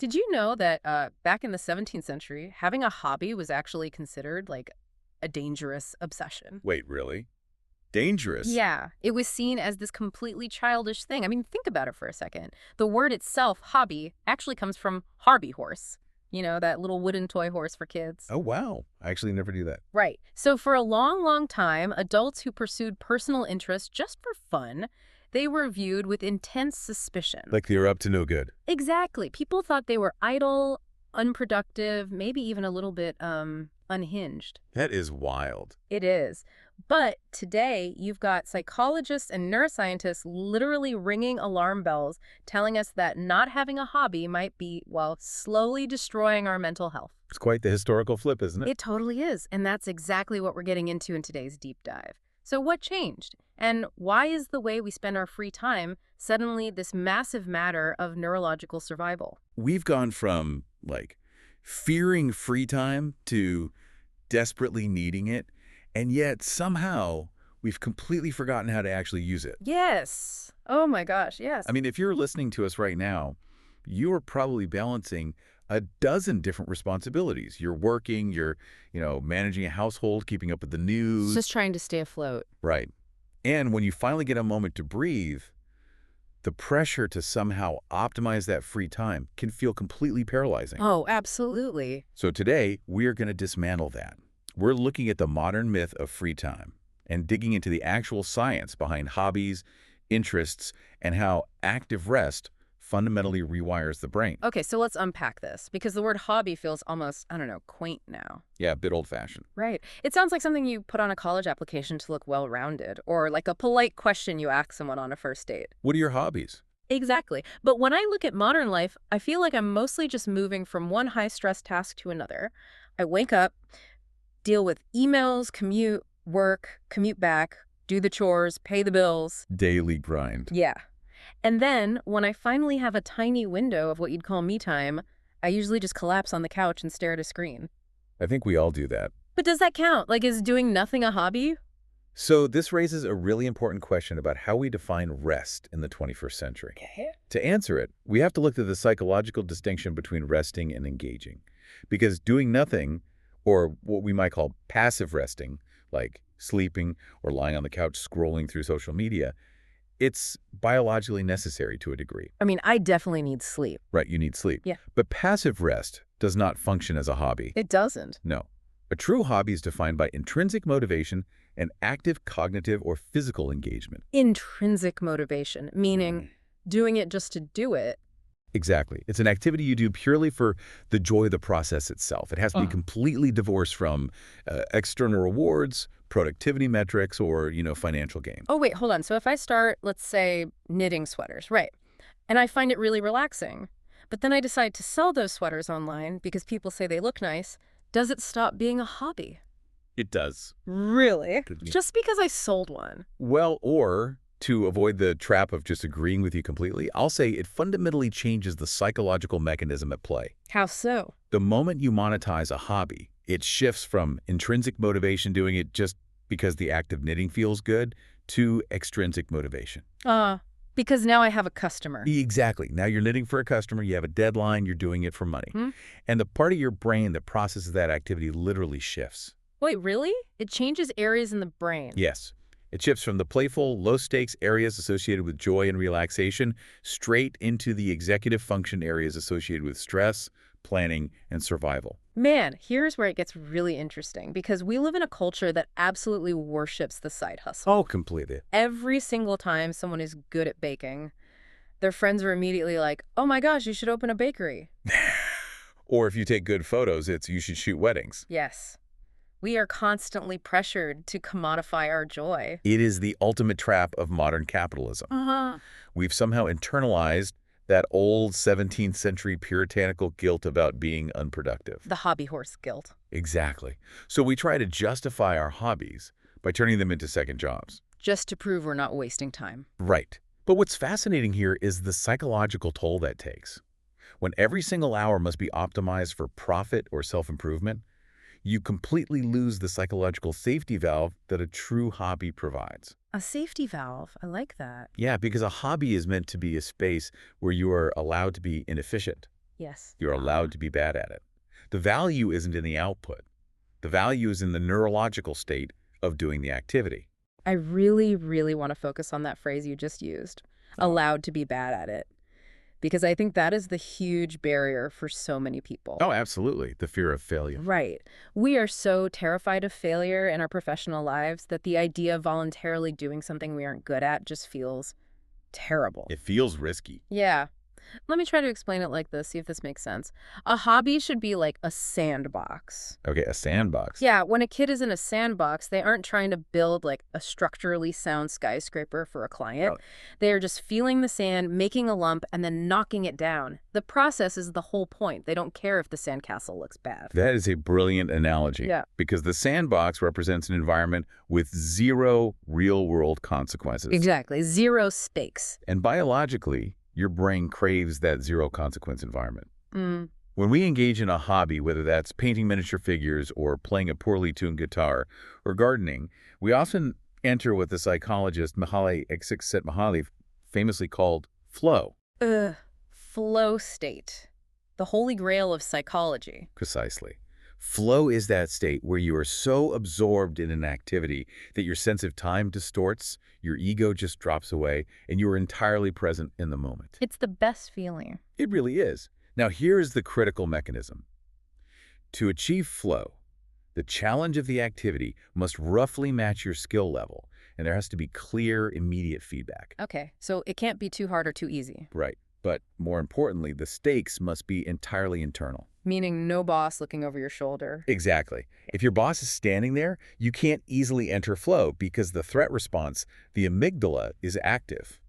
Did you know that back in the 17th century, having a hobby was actually considered like a dangerous obsession? Wait, really? Dangerous? Yeah, it was seen as this completely childish thing. I mean, think about it for a second. The word itself, hobby, actually comes from Harbie horse. You know, that little wooden toy horse for kids. Oh, wow. I actually never knew that. Right. So for a long, long time, adults who pursued personal interests just for fun, they were viewed with intense suspicion. Like you're up to no good. Exactly. People thought they were idle, unproductive, maybe even a little bit unhinged. That is wild. It is. But today, you've got psychologists and neuroscientists literally ringing alarm bells, telling us that not having a hobby might be, well, slowly destroying our mental health. It's quite the historical flip, isn't it? It totally is. And that's exactly what we're getting into in today's deep dive. So what changed? And why is the way we spend our free time suddenly this massive matter of neurological survival? We've gone from, fearing free time to desperately needing it, and yet somehow we've completely forgotten how to actually use it. Yes. Oh my gosh, yes. I mean, if you're listening to us right now, you are probably balancing a dozen different responsibilities. You're working, you're, managing a household, keeping up with the news. Just trying to stay afloat. Right. And when you finally get a moment to breathe, the pressure to somehow optimize that free time can feel completely paralyzing. Oh, absolutely. So today, we are going to dismantle that. We're looking at the modern myth of free time and digging into the actual science behind hobbies, interests, and how active rest fundamentally rewires the brain. Okay, so let's unpack this because the word hobby feels almost, I don't know, quaint now. Yeah, a bit old-fashioned. Right. It sounds like something you put on a college application to look well-rounded, or like a polite question you ask someone on a first date. What are your hobbies? Exactly. But when I look at modern life, I feel like I'm mostly just moving from one high-stress task to another. I wake up, deal with emails, commute, work, commute back, do the chores, pay the bills. Daily grind. Yeah. And then, when I finally have a tiny window of what you'd call me time, I usually just collapse on the couch and stare at a screen. I think we all do that. But does that count? Like, is doing nothing a hobby? So this raises a really important question about how we define rest in the 21st century. Okay. To answer it, we have to look at the psychological distinction between resting and engaging. Because doing nothing, or what we might call passive resting, like sleeping or lying on the couch scrolling through social media, it's biologically necessary to a degree. I mean, I definitely need sleep. Right, you need sleep. Yeah. But passive rest does not function as a hobby. It doesn't. No. A true hobby is defined by intrinsic motivation and active cognitive or physical engagement. Intrinsic motivation, meaning doing it just to do it. Exactly. It's an activity you do purely for the joy of the process itself. It has to be completely divorced from external rewards, productivity metrics, or, financial gain. Oh, wait, hold on. So if I start, let's say, knitting sweaters, right, and I find it really relaxing, but then I decide to sell those sweaters online because people say they look nice, does it stop being a hobby? It does. Really? Could be. Just because I sold one? Well, or to avoid the trap of just agreeing with you completely, I'll say it fundamentally changes the psychological mechanism at play. How so? The moment you monetize a hobby, it shifts from intrinsic motivation doing it just because the act of knitting feels good to extrinsic motivation. Because now I have a customer. Exactly. Now you're knitting for a customer, you have a deadline, you're doing it for money. Hmm? And the part of your brain that processes that activity literally shifts. Wait, really? It changes areas in the brain. Yes. It shifts from the playful, low-stakes areas associated with joy and relaxation straight into the executive function areas associated with stress, planning, and survival. Man, here's where it gets really interesting because we live in a culture that absolutely worships the side hustle. Oh, completely. Every single time someone is good at baking, their friends are immediately like, oh my gosh, you should open a bakery. Or if you take good photos, it's you should shoot weddings. Yes. We are constantly pressured to commodify our joy. It is the ultimate trap of modern capitalism. Uh-huh. We've somehow internalized that old 17th century puritanical guilt about being unproductive. The hobby horse guilt. Exactly. So we try to justify our hobbies by turning them into second jobs. Just to prove we're not wasting time. Right. But what's fascinating here is the psychological toll that takes. When every single hour must be optimized for profit or self-improvement, you completely lose the psychological safety valve that a true hobby provides. A safety valve. I like that. Yeah, because a hobby is meant to be a space where you are allowed to be inefficient. Yes. You're allowed to be bad at it. The value isn't in the output. The value is in the neurological state of doing the activity. I really, really want to focus on that phrase you just used, Oh. allowed to be bad at it, because I think that is the huge barrier for so many people. Oh, absolutely. The fear of failure. Right. We are so terrified of failure in our professional lives that the idea of voluntarily doing something we aren't good at just feels terrible. It feels risky. Yeah. Let me try to explain it like this, see if this makes sense. A hobby should be like a sandbox. Okay, a sandbox. Yeah, when a kid is in a sandbox, they aren't trying to build like a structurally sound skyscraper for a client. Oh, They are just feeling the sand, making a lump, and then knocking it down. The process is the whole point. They don't care if the sandcastle looks bad. that is a brilliant analogy. Yeah. Because the sandbox represents an environment with zero real-world consequences. Exactly. Zero stakes. And biologically, your brain craves that zero-consequence environment. Mm. When we engage in a hobby, whether that's painting miniature figures or playing a poorly tuned guitar or gardening, we often enter what the psychologist Mihaly Csikszentmihalyi famously called flow. Ugh. Flow state. The holy grail of psychology. Precisely. Flow is that state where you are so absorbed in an activity that your sense of time distorts, your ego just drops away, and you are entirely present in the moment. It's the best feeling. It really is. Now, here is the critical mechanism. To achieve flow, the challenge of the activity must roughly match your skill level, and there has to be clear, immediate feedback. Okay, so it can't be too hard or too easy. Right. But more importantly, the stakes must be entirely internal. Meaning no boss looking over your shoulder. Exactly. If your boss is standing there, you can't easily enter flow because the threat response, the amygdala, is active.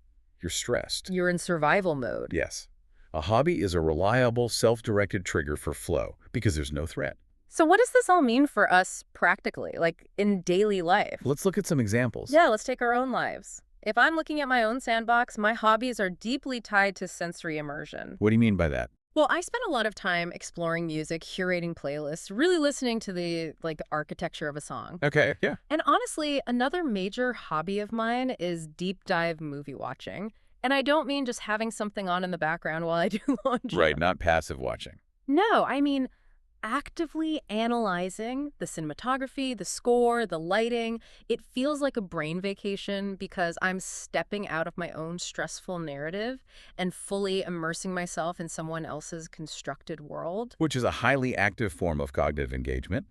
You're stressed. You're in survival mode. Yes. A hobby is a reliable, self-directed trigger for flow because there's no threat. So what does this all mean for us practically, like in daily life? Let's look at some examples. Yeah, let's take our own lives. If I'm looking at my own sandbox, my hobbies are deeply tied to sensory immersion. What do you mean by that? Well, I spend a lot of time exploring music, curating playlists, really listening to the architecture of a song. Okay, yeah. And honestly, another major hobby of mine is deep dive movie watching. And I don't mean just having something on in the background while I do laundry. Right, not passive watching. No, I mean actively analyzing the cinematography, the score, the lighting. It feels like a brain vacation because I'm stepping out of my own stressful narrative and fully immersing myself in someone else's constructed world. Which is a highly active form of cognitive engagement.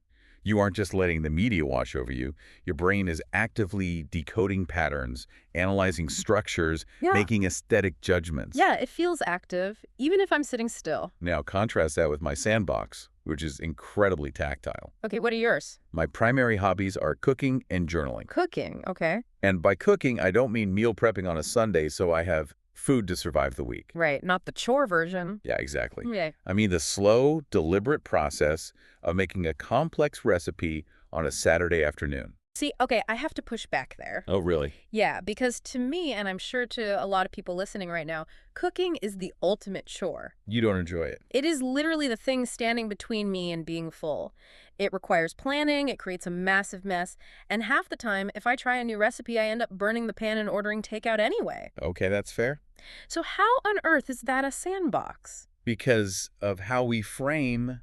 You aren't just letting the media wash over you. Your brain is actively decoding patterns, analyzing structures, Yeah. making aesthetic judgments. Yeah, it feels active, even if I'm sitting still. Now, contrast that with my sandbox, which is incredibly tactile. Okay, what are yours? My primary hobbies are cooking and journaling. Cooking, okay. And by cooking, I don't mean meal prepping on a Sunday so I have food to survive the week. Right, not the chore version. Yeah, exactly. Yeah. I mean the slow, deliberate process of making a complex recipe on a Saturday afternoon. See, okay, I have to push back there. Oh, really? Yeah, because to me, and I'm sure to a lot of people listening right now, cooking is the ultimate chore. You don't enjoy it. It is literally the thing standing between me and being full. It requires planning, it creates a massive mess, and half the time, if I try a new recipe, I end up burning the pan and ordering takeout anyway. Okay, that's fair. So how on earth is that a sandbox? Because of how we frame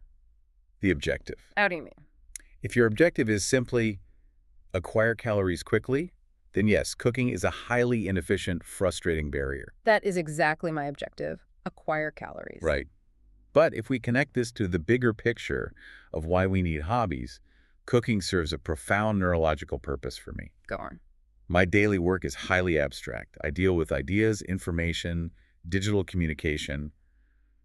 the objective. How do you mean? If your objective is simply acquire calories quickly, then yes, cooking is a highly inefficient, frustrating barrier. That is exactly my objective. Acquire calories. Right. But if we connect this to the bigger picture of why we need hobbies, cooking serves a profound neurological purpose for me. Go on. My daily work is highly abstract. I deal with ideas, information, digital communication.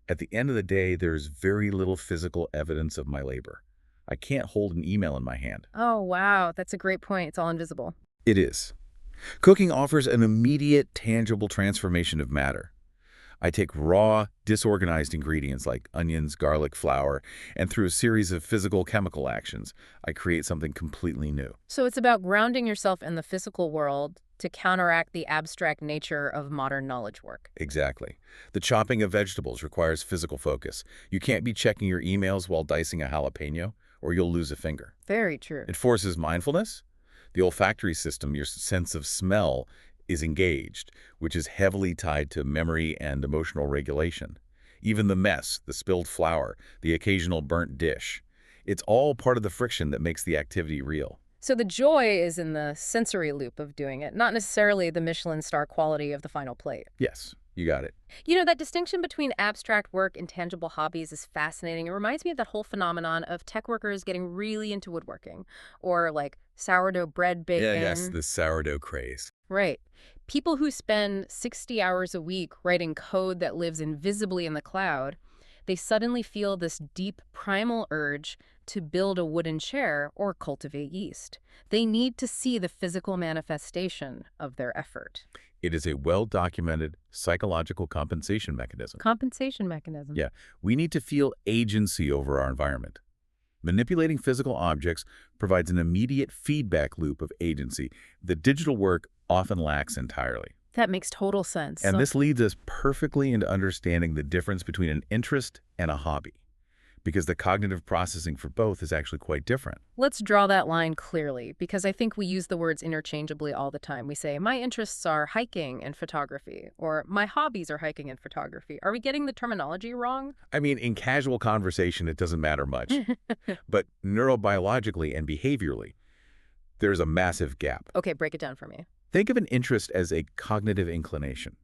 At the end of the day, there's very little physical evidence of my labor. I can't hold an email in my hand. Oh, wow. That's a great point. It's all invisible. It is. Cooking offers an immediate, tangible transformation of matter. I take raw, disorganized ingredients like onions, garlic, flour, and through a series of physical chemical actions, I create something completely new. So it's about grounding yourself in the physical world to counteract the abstract nature of modern knowledge work. Exactly. The chopping of vegetables requires physical focus. You can't be checking your emails while dicing a jalapeno, or you'll lose a finger. Very true. It forces mindfulness. The olfactory system, your sense of smell, is engaged, which is heavily tied to memory and emotional regulation. Even the mess, the spilled flour, the occasional burnt dish. It's all part of the friction that makes the activity real. So the joy is in the sensory loop of doing it, not necessarily the Michelin star quality of the final plate. Yes, you got it. You know, that distinction between abstract work and tangible hobbies is fascinating. It reminds me of that whole phenomenon of tech workers getting really into woodworking or like sourdough bread Yes, baking. the sourdough craze. Right. People who spend 60 hours a week writing code that lives invisibly in the cloud, they suddenly feel this deep primal urge to build a wooden chair or cultivate yeast. They need to see the physical manifestation of their effort. It is a well-documented psychological compensation mechanism. Compensation mechanism. Yeah, we need to feel agency over our environment. Manipulating physical objects provides an immediate feedback loop of agency that digital work often lacks entirely. That makes total sense. And this leads us perfectly into understanding the difference between an interest and a hobby, because the cognitive processing for both is actually quite different. Let's draw that line clearly, because I think we use the words interchangeably all the time. We say, my interests are hiking and photography, or my hobbies are hiking and photography. Are we getting the terminology wrong? I mean, in casual conversation, it doesn't matter much, but neurobiologically and behaviorally, there's a massive gap. Okay, break it down for me. Think of an interest as a cognitive inclination.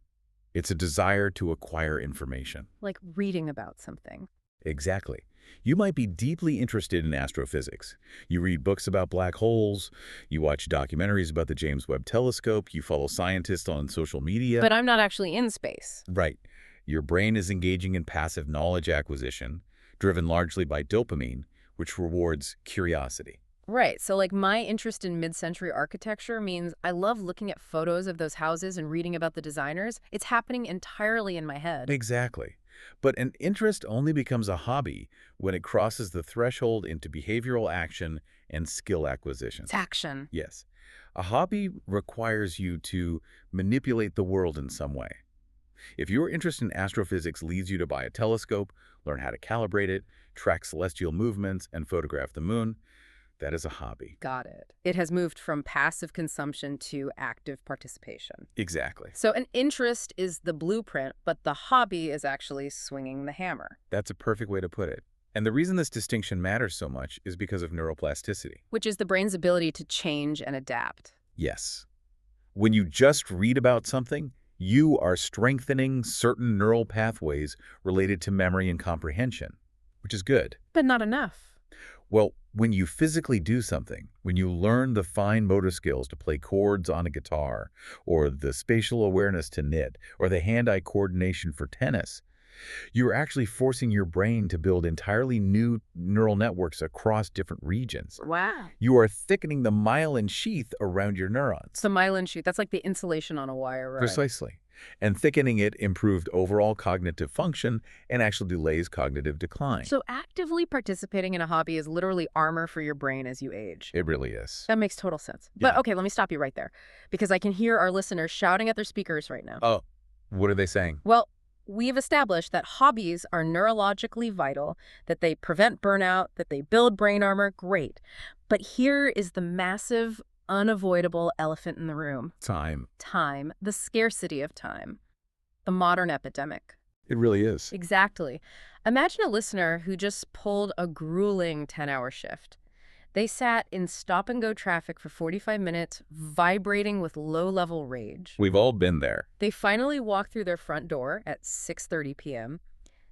It's a desire to acquire information. Like reading about something. Exactly. You might be deeply interested in astrophysics. You read books about black holes, you watch documentaries about the James Webb Telescope, you follow scientists on social media. But I'm not actually in space. Right. Your brain is engaging in passive knowledge acquisition, driven largely by dopamine, which rewards curiosity. Right, so like my interest in mid-century architecture means I love looking at photos of those houses and reading about the designers. It's happening entirely in my head. Exactly. But an interest only becomes a hobby when it crosses the threshold into behavioral action and skill acquisition. It's action. Yes. A hobby requires you to manipulate the world in some way. If your interest in astrophysics leads you to buy a telescope, learn how to calibrate it, track celestial movements, and photograph the moon, that is a hobby. Got it. It has moved from passive consumption to active participation. Exactly. So an interest is the blueprint, but the hobby is actually swinging the hammer. That's a perfect way to put it. And the reason this distinction matters so much is because of neuroplasticity. Which is the brain's ability to change and adapt. Yes. When you just read about something, you are strengthening certain neural pathways related to memory and comprehension, which is good. But not enough. Well, when you physically do something, when you learn the fine motor skills to play chords on a guitar, or the spatial awareness to knit, or the hand-eye coordination for tennis, you're actually forcing your brain to build entirely new neural networks across different regions. Wow. You are thickening the myelin sheath around your neurons. It's the myelin sheath. That's like the insulation on a wire, right? Precisely. And thickening it improved overall cognitive function and actually delays cognitive decline. So actively participating in a hobby is literally armor for your brain as you age. It really is. That makes total sense. Yeah. But okay, let me stop you right there, because I can hear our listeners shouting at their speakers right now. Oh, what are they saying? Well, we've established that hobbies are neurologically vital, that they prevent burnout, that they build brain armor. Great. But here is the massive, unavoidable elephant in the room. Time. Time, the scarcity of time, the modern epidemic. It really is. Exactly. Imagine a listener who just pulled a grueling 10-hour shift. They sat in stop-and-go traffic for 45 minutes, vibrating with low-level rage. We've all been there. They finally walk through their front door at 6:30 p.m.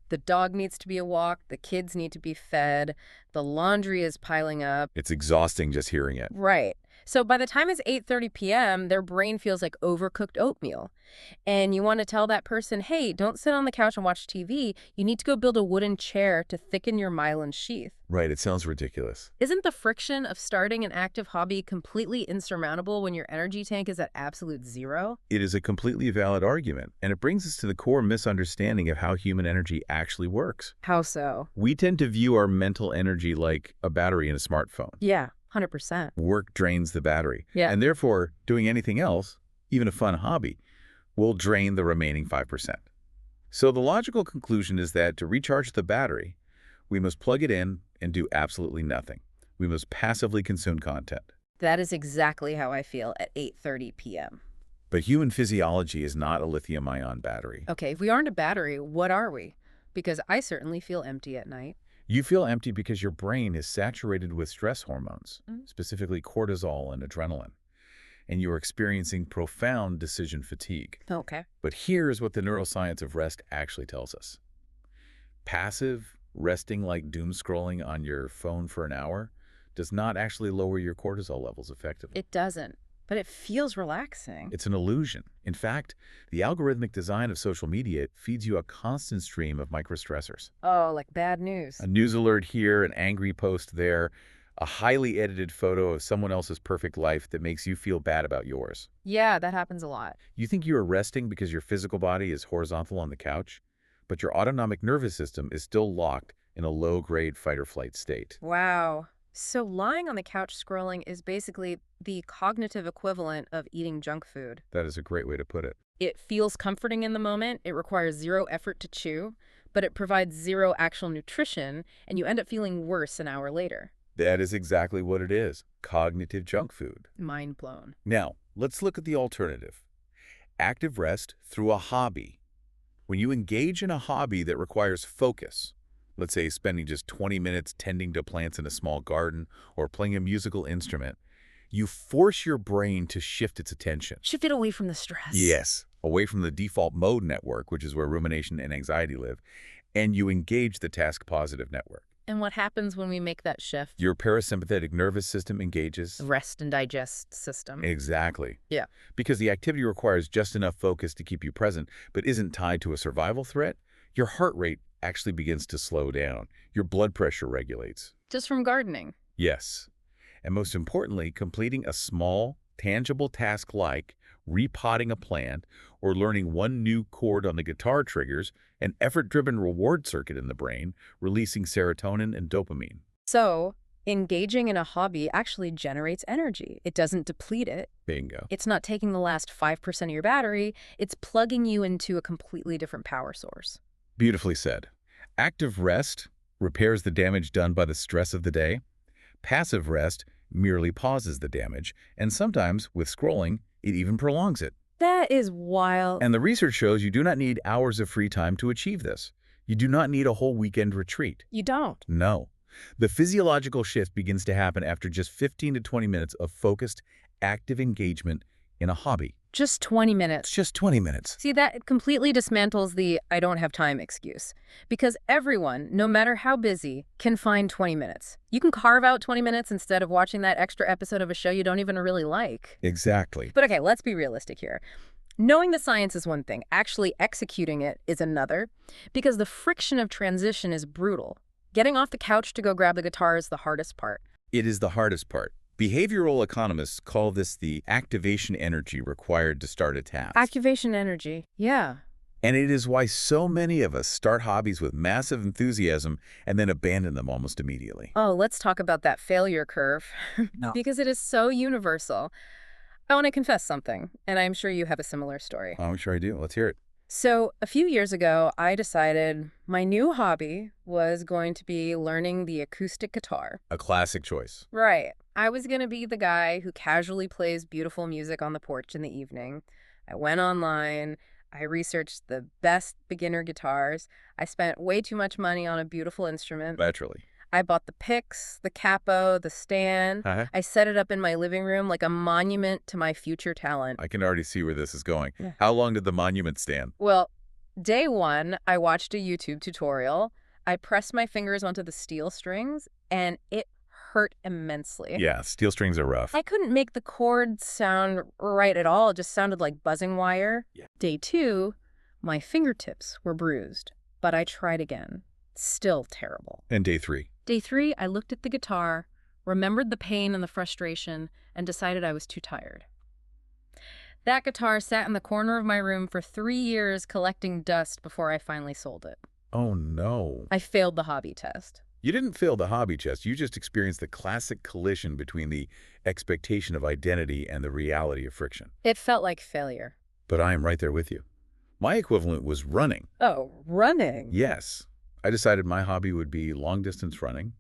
The dog needs to be walked, the kids need to be fed, the laundry is piling up. It's exhausting just hearing it. Right. So by the time it's 8:30 p.m., their brain feels like overcooked oatmeal. And you want to tell that person, hey, don't sit on the couch and watch TV. You need to go build a wooden chair to thicken your myelin sheath. Right, it sounds ridiculous. Isn't the friction of starting an active hobby completely insurmountable when your energy tank is at absolute zero? It is a completely valid argument, and it brings us to the core misunderstanding of how human energy actually works. How so? We tend to view our mental energy like a battery in a smartphone. Yeah, 100%. Work drains the battery. Yeah. And therefore, doing anything else, even a fun hobby, will drain the remaining 5%. So the logical conclusion is that to recharge the battery, we must plug it in and do absolutely nothing. We must passively consume content. That is exactly how I feel at 8:30 p.m. But human physiology is not a lithium-ion battery. Okay, if we aren't a battery, what are we? because I certainly feel empty at night. You feel empty because your brain is saturated with stress hormones, Mm. specifically cortisol and adrenaline, and you are experiencing profound decision fatigue. Okay. But here's what the neuroscience of rest actually tells us. Passive resting, like doom scrolling on your phone for an hour, does not actually lower your cortisol levels effectively. It doesn't, but it feels relaxing. It's an illusion. In fact, the algorithmic design of social media feeds you a constant stream of microstressors. Oh, like bad news. A news alert here, an angry post there, a highly edited photo of someone else's perfect life that makes you feel bad about yours. Yeah, that happens a lot. You think you are resting because your physical body is horizontal on the couch, but your autonomic nervous system is still locked in a low-grade fight-or-flight state. Wow. So lying on the couch scrolling is basically the cognitive equivalent of eating junk food. That is a great way to put it. It feels comforting in the moment, it requires zero effort to chew, but it provides zero actual nutrition, and you end up feeling worse an hour later. That is exactly what it is, cognitive junk food. Mind blown. Now, let's look at the alternative. Active rest through a hobby. When you engage in a hobby that requires focus, let's say spending just 20 minutes tending to plants in a small garden or playing a musical instrument, you force your brain to shift its attention. Shift it away from the stress. Yes, away from the default mode network, which is where rumination and anxiety live, and you engage the task-positive network. And what happens when we make that shift? Your parasympathetic nervous system engages. The rest and digest system. Exactly. Yeah. Because the activity requires just enough focus to keep you present, but isn't tied to a survival threat, your heart rate actually begins to slow down. Your blood pressure regulates. Just from gardening. Yes. And most importantly, completing a small, tangible task like repotting a plant or learning one new chord on the guitar triggers an effort-driven reward circuit in the brain, releasing serotonin and dopamine. So, engaging in a hobby actually generates energy. It doesn't deplete it. Bingo. It's not taking the last 5% of your battery. It's plugging you into a completely different power source. Beautifully said. Active rest repairs the damage done by the stress of the day. Passive rest merely pauses the damage, and sometimes, with scrolling, it even prolongs it. That is wild. And the research shows you do not need hours of free time to achieve this. You do not need a whole weekend retreat. You don't. No. The physiological shift begins to happen after just 15 to 20 minutes of focused, active engagement in a hobby. Just 20 It's minutes. just 20 minutes. See, that completely dismantles the I don't have time excuse. Because everyone, no matter how busy, can find 20 minutes. You can carve out 20 minutes instead of watching that extra episode of a show you don't even really like. Exactly. But okay, let's be realistic here. Knowing the science is one thing. Actually executing it is another. Because the friction of transition is brutal. Getting off the couch to go grab the guitar is the hardest part. It is the hardest part. Behavioral economists call this the activation energy required to start a task. Activation energy. Yeah. And it is why so many of us start hobbies with massive enthusiasm and then abandon them almost immediately. Oh, let's talk about that failure curve. No. Because it is so universal. I want to confess something, and I'm sure you have a similar story. I'm sure I do. Let's hear it. So, a few years ago, I decided my new hobby was going to be learning the acoustic guitar. A classic choice. Right. I was going to be the guy who casually plays beautiful music on the porch in the evening. I went online. I researched the best beginner guitars. I spent way too much money on a beautiful instrument. Naturally. I bought the picks, the capo, the stand. I set it up in my living room like a monument to my future talent. I can already see where this is going. Yeah. How long did the monument stand? Well, day one, I watched a YouTube tutorial. I pressed my fingers onto the steel strings, and it hurt immensely. Yeah, steel strings are rough. I couldn't make the chords sound right at all. It just sounded like buzzing wire. Yeah. Day two, my fingertips were bruised, but I tried again. Still terrible. And day three? Day three, I looked at the guitar, remembered the pain and the frustration, and decided I was too tired. That guitar sat in the corner of my room for 3 years collecting dust before I finally sold it. Oh, no. I failed the hobby test. You didn't fail the hobby test. You just experienced the classic collision between the expectation of identity and the reality of friction. It felt like failure. But I am right there with you. My equivalent was running. Oh, running? Yes. I decided my hobby would be long-distance running.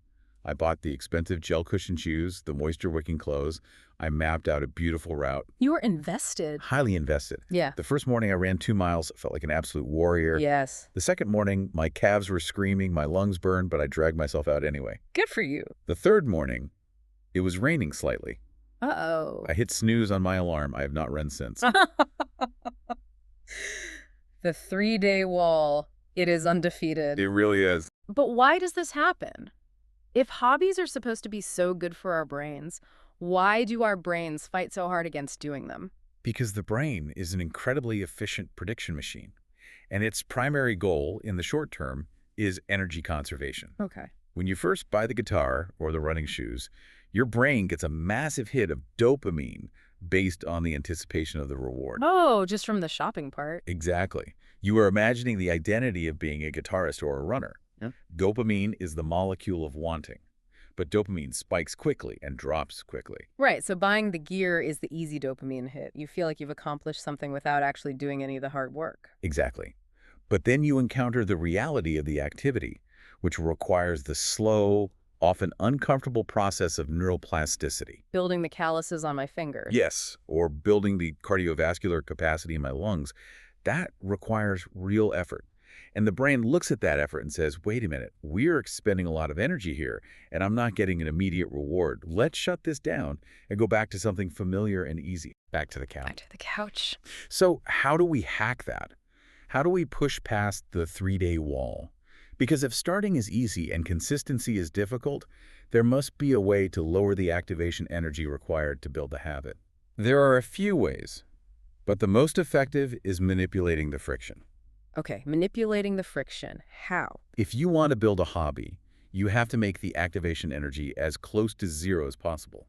I bought the expensive gel cushion shoes, the moisture-wicking clothes. I mapped out a beautiful route. You were invested. Highly invested. Yeah. The first morning I ran 2 miles, felt like an absolute warrior. Yes. The second morning, my calves were screaming, my lungs burned, but I dragged myself out anyway. Good for you. The third morning, it was raining slightly. Uh-oh. I hit snooze on my alarm. I have not run since. The 3-day wall. It is undefeated. It really is. But why does this happen? If hobbies are supposed to be so good for our brains, why do our brains fight so hard against doing them? Because the brain is an incredibly efficient prediction machine, and its primary goal in the short term is energy conservation. Okay. When you first buy the guitar or the running shoes, your brain gets a massive hit of dopamine based on the anticipation of the reward. Oh, just from the shopping part. Exactly. You are imagining the identity of being a guitarist or a runner. Yeah. Dopamine is the molecule of wanting, but dopamine spikes quickly and drops quickly. Right, so buying the gear is the easy dopamine hit. You feel like you've accomplished something without actually doing any of the hard work. Exactly. But then you encounter the reality of the activity, which requires the slow, often uncomfortable process of neuroplasticity. Building the calluses on my fingers. Yes, or building the cardiovascular capacity in my lungs. That requires real effort. And the brain looks at that effort and says, wait a minute, we're expending a lot of energy here, and I'm not getting an immediate reward. Let's shut this down and go back to something familiar and easy. Back to the couch. Back to the couch. So how do we hack that? How do we push past the 3-day wall? Because if starting is easy and consistency is difficult, there must be a way to lower the activation energy required to build the habit. There are a few ways, but the most effective is manipulating the friction. Okay, manipulating the friction. How? If you want to build a hobby, you have to make the activation energy as close to zero as possible.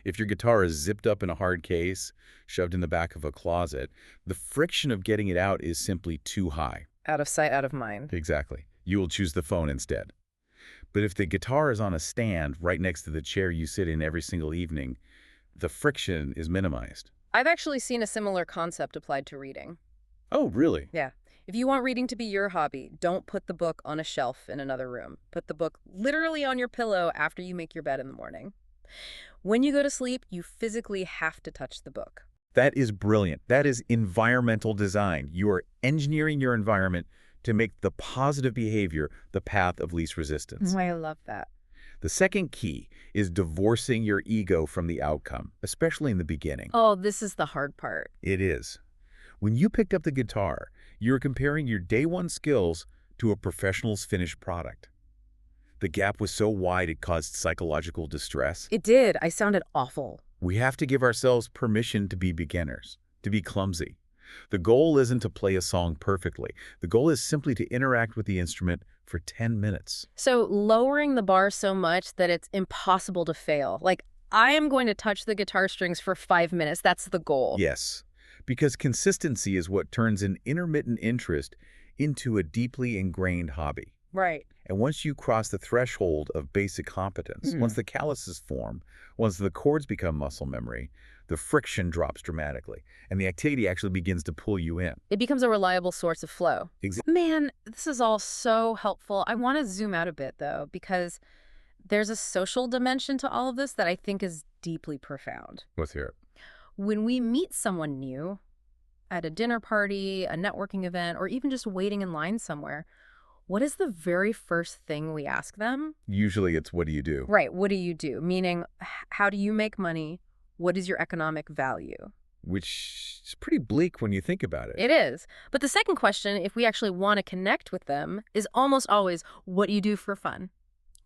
If your guitar is zipped up in a hard case, shoved in the back of a closet, the friction of getting it out is simply too high. Out of sight, out of mind. Exactly. You will choose the phone instead. But if the guitar is on a stand right next to the chair you sit in every single evening, the friction is minimized. I've actually seen a similar concept applied to reading. Oh, really? Yeah. If you want reading to be your hobby, don't put the book on a shelf in another room. Put the book literally on your pillow after you make your bed in the morning. When you go to sleep, you physically have to touch the book. That is brilliant. That is environmental design. You are engineering your environment to make the positive behavior the path of least resistance. I love that. The second key is divorcing your ego from the outcome, especially in the beginning. Oh, this is the hard part. It is. When you picked up the guitar, you're comparing your day one skills to a professional's finished product. The gap was so wide it caused psychological distress. It did. I sounded awful. We have to give ourselves permission to be beginners, to be clumsy. The goal isn't to play a song perfectly. The goal is simply to interact with the instrument for 10 minutes. So lowering the bar so much that it's impossible to fail. Like, I am going to touch the guitar strings for 5 minutes. That's the goal. Yes, because consistency is what turns an intermittent interest into a deeply ingrained hobby. Right. And once you cross the threshold of basic competence, once the calluses form, once the chords become muscle memory, the friction drops dramatically, and the activity actually begins to pull you in. It becomes a reliable source of flow. Exactly. Man, this is all so helpful. I want to zoom out a bit, though, because there's a social dimension to all of this that I think is deeply profound. Let's hear it. When we meet someone new at a dinner party, a networking event, or even just waiting in line somewhere, what is the very first thing we ask them? Usually it's, what do you do? Right. What do you do? Meaning, how do you make money? What is your economic value? Which is pretty bleak when you think about it. It is. But the second question, if we actually want to connect with them, is almost always, what do you do for fun?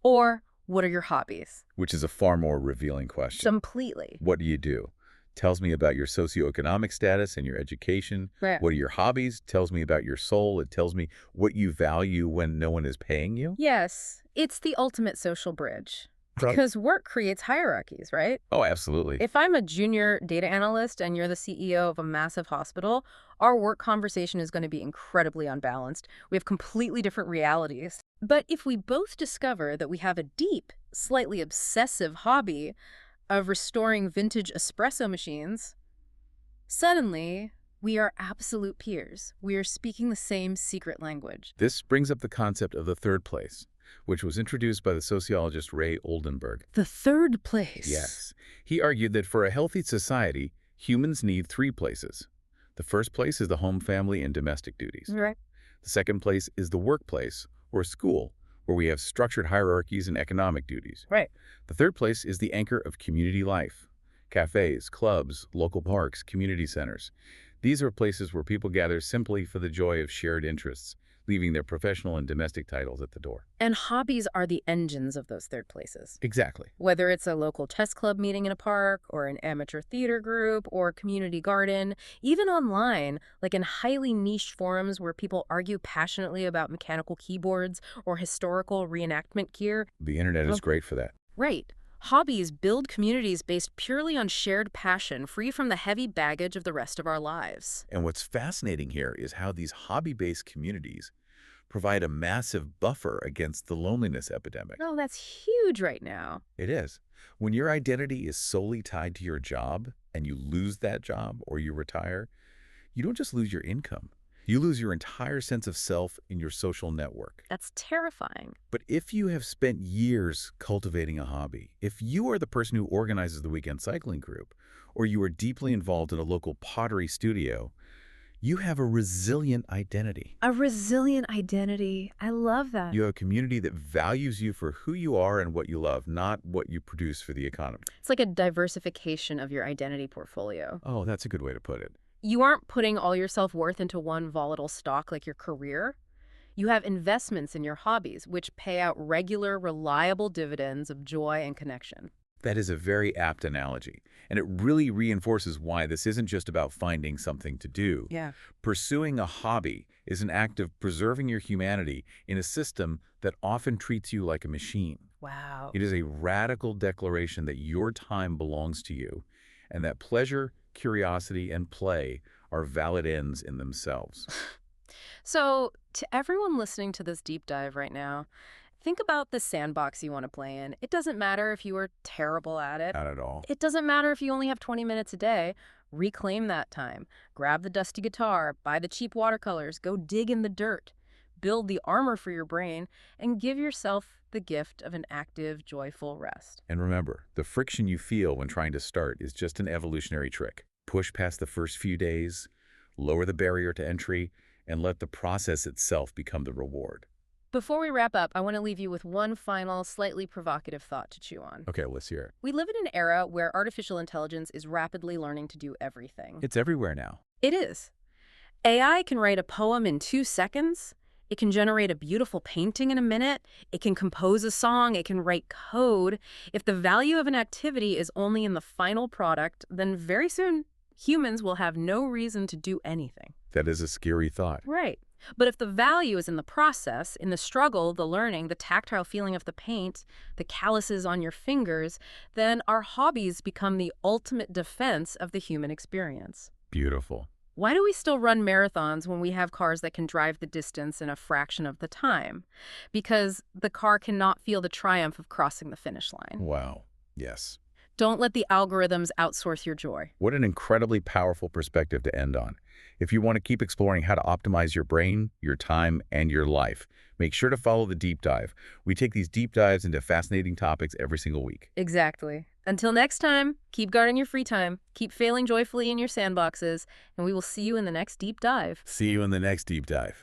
Or, what are your hobbies? Which is a far more revealing question. Completely. What do you do? Tells me about your socioeconomic status and your education. Right. What are your hobbies? Tells me about your soul. It tells me what you value when no one is paying you. Yes, it's the ultimate social bridge. Because work creates hierarchies, right? Oh, absolutely. If I'm a junior data analyst and you're the CEO of a massive hospital, our work conversation is going to be incredibly unbalanced. We have completely different realities. But if we both discover that we have a deep, slightly obsessive hobby of restoring vintage espresso machines, suddenly we are absolute peers. We are speaking the same secret language. This brings up the concept of the third place, which was introduced by the sociologist Ray Oldenburg. The third place. Yes. He argued that for a healthy society, humans need three places. The first place is the home, family, and domestic duties. Right. The second place is the workplace, or school, where we have structured hierarchies and economic duties. Right. The third place is the anchor of community life. Cafes, clubs, local parks, community centers. These are places where people gather simply for the joy of shared interests, leaving their professional and domestic titles at the door. And hobbies are the engines of those third places. Exactly. Whether it's a local chess club meeting in a park, or an amateur theater group, or community garden, even online, like in highly niche forums where people argue passionately about mechanical keyboards or historical reenactment gear. The internet is great for that. Right. Hobbies build communities based purely on shared passion, free from the heavy baggage of the rest of our lives. And what's fascinating here is how these hobby-based communities provide a massive buffer against the loneliness epidemic. Oh, that's huge right now. It is. When your identity is solely tied to your job and you lose that job or you retire, you don't just lose your income. You lose your entire sense of self in your social network. That's terrifying. But if you have spent years cultivating a hobby, if you are the person who organizes the weekend cycling group, or you are deeply involved in a local pottery studio, you have a resilient identity. A resilient identity. I love that. You have a community that values you for who you are and what you love, not what you produce for the economy. It's like a diversification of your identity portfolio. Oh, that's a good way to put it. You aren't putting all your self-worth into one volatile stock like your career. You have investments in your hobbies, which pay out regular, reliable dividends of joy and connection. That is a very apt analogy, and it really reinforces why this isn't just about finding something to do. Yeah. Pursuing a hobby is an act of preserving your humanity in a system that often treats you like a machine. Wow. It is a radical declaration that your time belongs to you, and that pleasure, curiosity, and play are valid ends in themselves. So, to everyone listening to this deep dive right now, think about the sandbox you want to play in. It doesn't matter if you are terrible at it. Not at all. It doesn't matter if you only have 20 minutes a day. Reclaim that time. Grab the dusty guitar, buy the cheap watercolors, go dig in the dirt, build the armor for your brain, and give yourself the gift of an active, joyful rest. And remember, the friction you feel when trying to start is just an evolutionary trick. Push past the first few days, lower the barrier to entry, and let the process itself become the reward. Before we wrap up, I want to leave you with one final, slightly provocative thought to chew on. Okay, let's hear it. We live in an era where artificial intelligence is rapidly learning to do everything. It's everywhere now. It is. AI can write a poem in 2 seconds. It can generate a beautiful painting in a minute. It can compose a song. It can write code. If the value of an activity is only in the final product, then very soon humans will have no reason to do anything. That is a scary thought. Right. But if the value is in the process, in the struggle, the learning, the tactile feeling of the paint, the calluses on your fingers, then our hobbies become the ultimate defense of the human experience. Beautiful. Why do we still run marathons when we have cars that can drive the distance in a fraction of the time? Because the car cannot feel the triumph of crossing the finish line. Wow. Yes. Don't let the algorithms outsource your joy. What an incredibly powerful perspective to end on. If you want to keep exploring how to optimize your brain, your time, and your life, make sure to follow the deep dive. We take these deep dives into fascinating topics every single week. Exactly. Until next time, keep guarding your free time, keep failing joyfully in your sandboxes, and we will see you in the next deep dive. See you in the next deep dive.